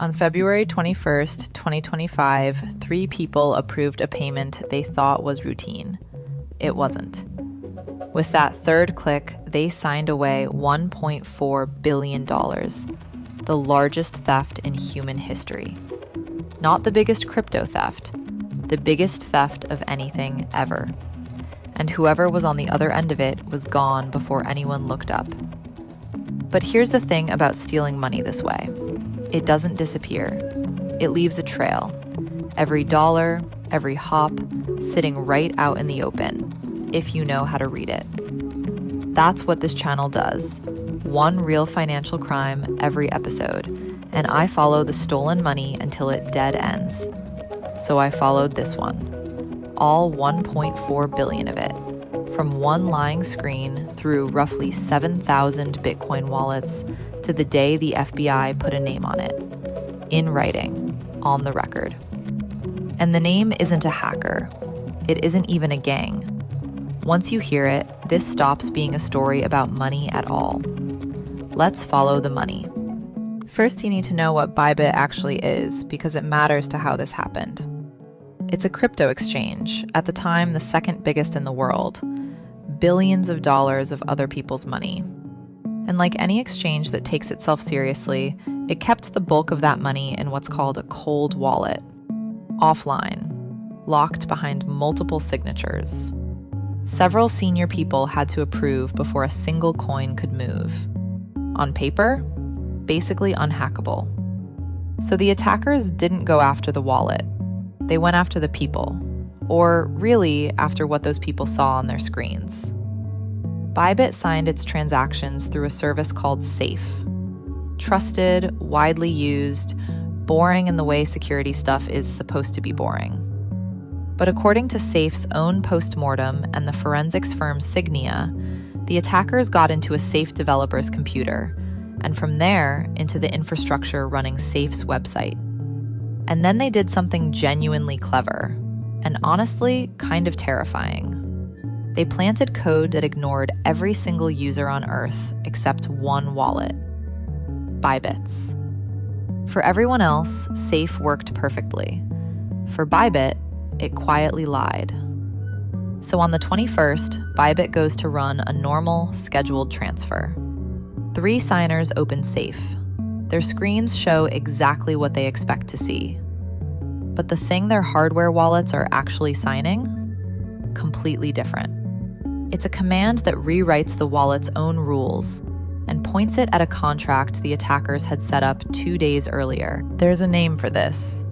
On February 21st, 2025, 3 people approved a payment they thought was routine. It wasn't. With that third click, they signed away $1.4 billion, the largest theft in human history. Not the biggest crypto theft, the biggest theft of anything ever. And whoever was on the other end of it was gone before anyone looked up. But here's the thing about stealing money this way. It doesn't disappear. It leaves a trail. Every dollar, every hop, sitting right out in the open, if you know how to read it. That's what this channel does. One real financial crime every episode, and I follow the stolen money until it dead ends. So I followed this one. All 1.4 billion of it. From one lying screen through roughly 7,000 Bitcoin wallets to the day the FBI put a name on it. In writing, on the record. And the name isn't a hacker. It isn't even a gang. Once you hear it, this stops being a story about money at all. Let's follow the money. First, you need to know what Bybit actually is, because it matters to how this happened. It's a crypto exchange, at the time the second biggest in the world. Billions of dollars of other people's money. And like any exchange that takes itself seriously, it kept the bulk of that money in what's called a cold wallet. Offline, locked behind multiple signatures. Several senior people had to approve before a single coin could move. On paper, basically unhackable. So the attackers didn't go after the wallet. They went after the people. Or really after what those people saw on their screens. Bybit signed its transactions through a service called Safe. Trusted, widely used, boring in the way security stuff is supposed to be boring. But according to Safe's own postmortem and the forensics firm Signia, the attackers got into a Safe developer's computer, and from there into the infrastructure running Safe's website. And then they did something genuinely clever. And honestly, kind of terrifying. They planted code that ignored every single user on Earth except one wallet. Bybit's. For everyone else, Safe worked perfectly. For Bybit, it quietly lied. So on the 21st, Bybit goes to run a normal, scheduled transfer. 3 signers open Safe. Their screens show exactly what they expect to see. But the thing their hardware wallets are actually signing? Completely different. It's a command that rewrites the wallet's own rules and points it at a contract the attackers had set up 2 days earlier. There's a name for this.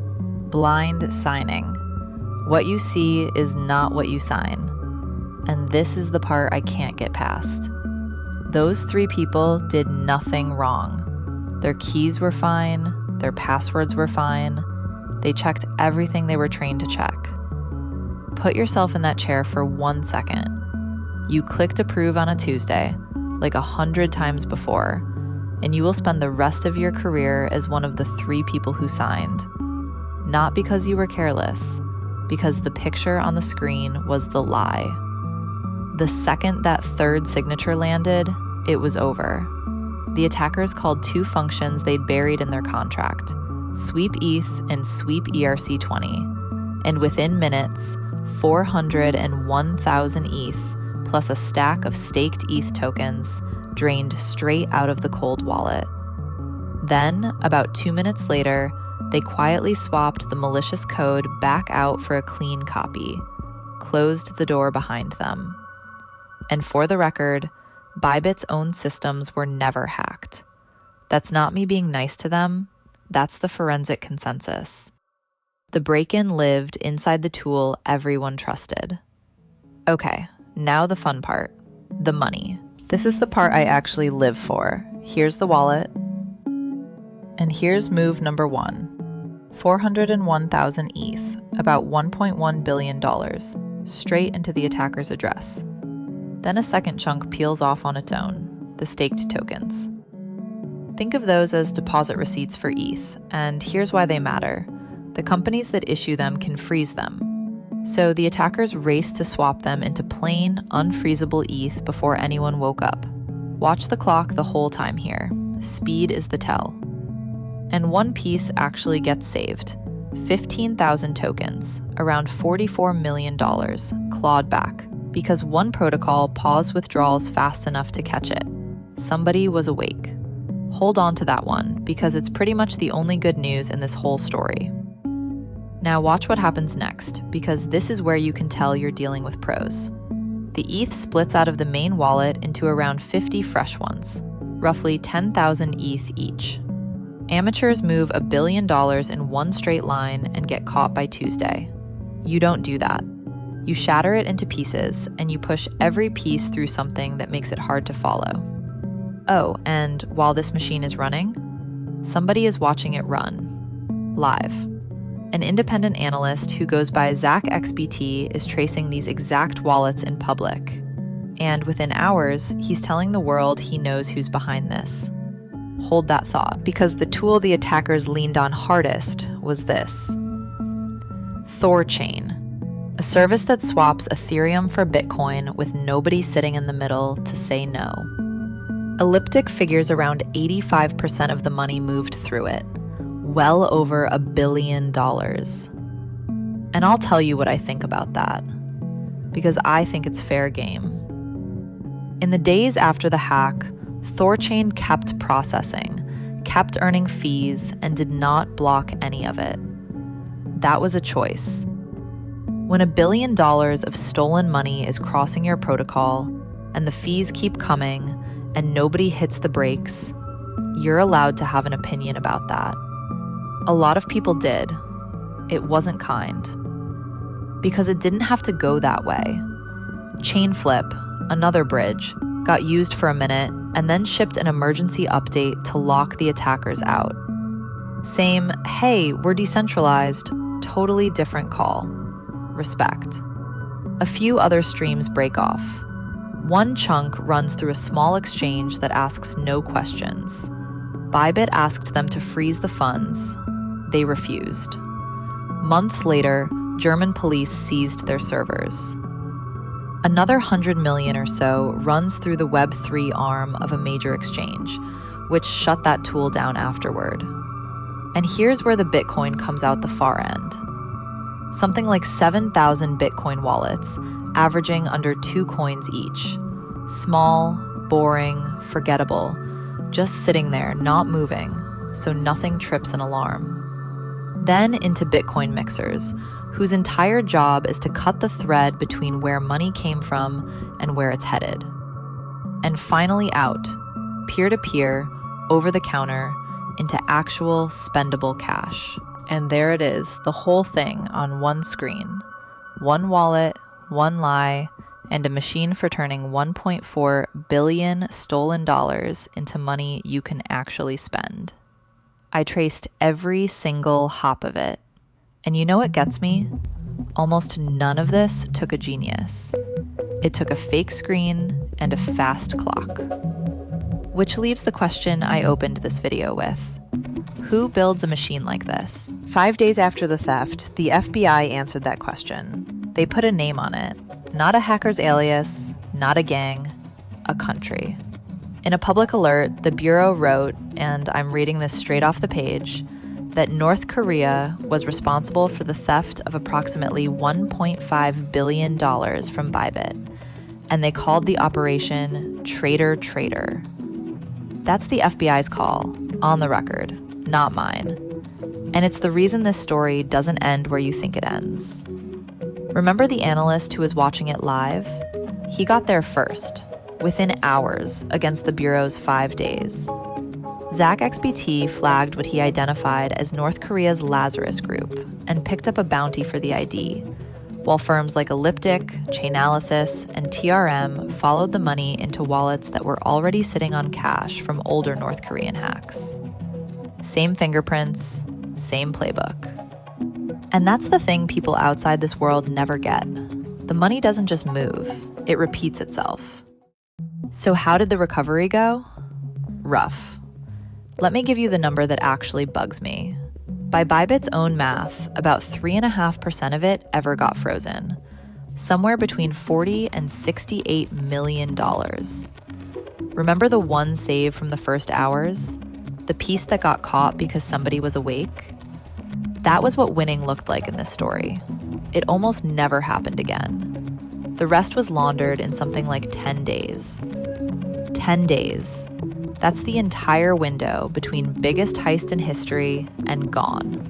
Blind signing. What you see is not what you sign. And this is the part I can't get past. Those 3 people did nothing wrong. Their keys were fine. Their passwords were fine. They checked everything they were trained to check. Put yourself in that chair for 1 second. You clicked approve on a Tuesday, like 100 times before, and you will spend the rest of your career as one of the 3 people who signed. Not because you were careless, because the picture on the screen was the lie. The second that third signature landed, it was over. The attackers called 2 functions they'd buried in their contract. Sweep ETH and Sweep ERC20, and within minutes, 401,000 ETH plus a stack of staked ETH tokens drained straight out of the cold wallet. Then, about 2 minutes later, they quietly swapped the malicious code back out for a clean copy, closed the door behind them. And for the record, Bybit's own systems were never hacked. That's not me being nice to them. That's the forensic consensus. The break-in lived inside the tool everyone trusted. Okay, now the fun part. The money. This is the part I actually live for. Here's the wallet. And here's move number 1. 401,000 ETH, about $1.1 billion, straight into the attacker's address. Then a second chunk peels off on its own, the staked tokens. Think of those as deposit receipts for ETH, and here's why they matter. The companies that issue them can freeze them. So the attackers raced to swap them into plain, unfreezable ETH before anyone woke up. Watch the clock the whole time here. Speed is the tell. And one piece actually gets saved. 15,000 tokens, around $44 million, clawed back, because one protocol paused withdrawals fast enough to catch it. Somebody was awake. Hold on to that one, because it's pretty much the only good news in this whole story. Now watch what happens next, because this is where you can tell you're dealing with pros. The ETH splits out of the main wallet into around 50 fresh ones, roughly 10,000 ETH each. Amateurs move $1 billion in one straight line and get caught by Tuesday. You don't do that. You shatter it into pieces, and you push every piece through something that makes it hard to follow. Oh, and while this machine is running, somebody is watching it run. Live. An independent analyst who goes by ZachXBT is tracing these exact wallets in public. And within hours, he's telling the world he knows who's behind this. Hold that thought, because the tool the attackers leaned on hardest was this. Thorchain, a service that swaps Ethereum for Bitcoin with nobody sitting in the middle to say no. Elliptic figures around 85% of the money moved through it, well over $1 billion. And I'll tell you what I think about that, because I think it's fair game. In the days after the hack, Thorchain kept processing, kept earning fees, and did not block any of it. That was a choice. When $1 billion of stolen money is crossing your protocol, and the fees keep coming, and nobody hits the brakes, you're allowed to have an opinion about that. A lot of people did. It wasn't kind. Because it didn't have to go that way. Chainflip, another bridge, got used for a minute and then shipped an emergency update to lock the attackers out. Same, hey, we're decentralized, totally different call. Respect. A few other streams break off. One chunk runs through a small exchange that asks no questions. Bybit asked them to freeze the funds. They refused. Months later, German police seized their servers. Another 100 million or so runs through the Web3 arm of a major exchange, which shut that tool down afterward. And here's where the Bitcoin comes out the far end. Something like 7,000 Bitcoin wallets, averaging under 2 coins each. Small, boring, forgettable, just sitting there, not moving, so nothing trips an alarm. Then into Bitcoin mixers, whose entire job is to cut the thread between where money came from and where it's headed. And finally out, peer-to-peer, over-the-counter, into actual spendable cash. And there it is, the whole thing on one screen. One wallet, one lie, and a machine for turning 1.4 billion stolen dollars into money you can actually spend. I traced every single hop of it. And you know what gets me? Almost none of this took a genius. It took a fake screen and a fast clock. Which leaves the question I opened this video with. Who builds a machine like this? 5 days after the theft, the FBI answered that question. They put a name on it. Not a hacker's alias, not a gang, a country. In a public alert, the Bureau wrote, and I'm reading this straight off the page, that North Korea was responsible for the theft of approximately $1.5 billion from Bybit, and they called the operation Traitor Trader. That's the FBI's call, on the record, not mine. And it's the reason this story doesn't end where you think it ends. Remember the analyst who was watching it live? He got there first, within hours, against the Bureau's 5 days. ZachXBT flagged what he identified as North Korea's Lazarus group and picked up a bounty for the ID, while firms like Elliptic, Chainalysis, and TRM followed the money into wallets that were already sitting on cash from older North Korean hacks. Same fingerprints, same playbook. And that's the thing people outside this world never get. The money doesn't just move, it repeats itself. So how did the recovery go? Rough. Let me give you the number that actually bugs me. By Bybit's own math, about 3.5% of it ever got frozen. Somewhere between $40 and $68 million. Remember the one save from the first hours? the piece that got caught because somebody was awake. That was what winning looked like in this story. It almost never happened again. The rest was laundered in something like 10 days. 10 days. That's the entire window between biggest heist in history and gone.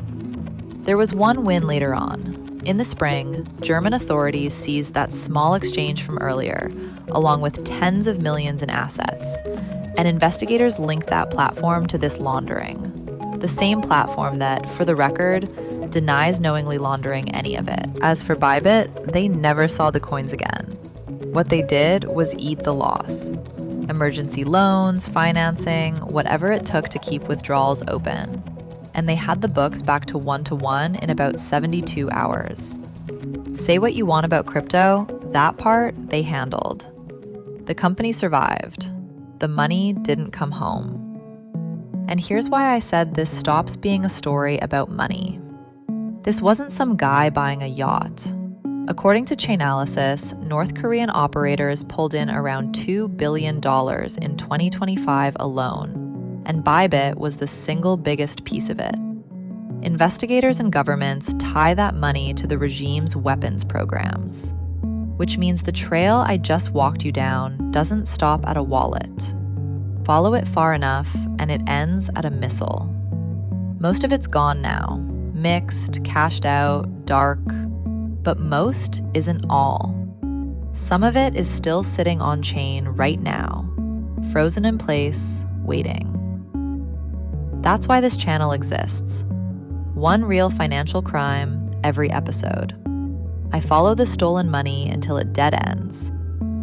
There was one win later on. In the spring, German authorities seized that small exchange from earlier, along with tens of millions in assets, and investigators linked that platform to this laundering. The same platform that, for the record, denies knowingly laundering any of it. As for Bybit, they never saw the coins again. What they did was eat the loss. Emergency loans, financing, whatever it took to keep withdrawals open. And they had the books back to one in about 72 hours. Say what you want about crypto, that part they handled. The company survived. The money didn't come home. And here's why I said this stops being a story about money. This wasn't some guy buying a yacht. According to Chainalysis, North Korean operators pulled in around $2 billion in 2025 alone, and Bybit was the single biggest piece of it. Investigators and governments tie that money to the regime's weapons programs, which means the trail I just walked you down doesn't stop at a wallet. Follow it far enough, and it ends at a missile. Most of it's gone now, mixed, cashed out, dark, but most isn't all. Some of it is still sitting on chain right now, frozen in place, waiting. That's why this channel exists. One real financial crime every episode. I follow the stolen money until it dead ends,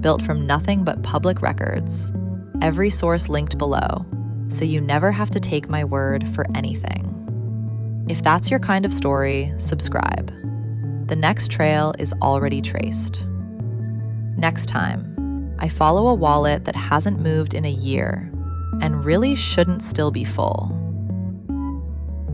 built from nothing but public records. Every source linked below, so you never have to take my word for anything. If that's your kind of story, subscribe. The next trail is already traced. Next time, I follow a wallet that hasn't moved in a year and really shouldn't still be full.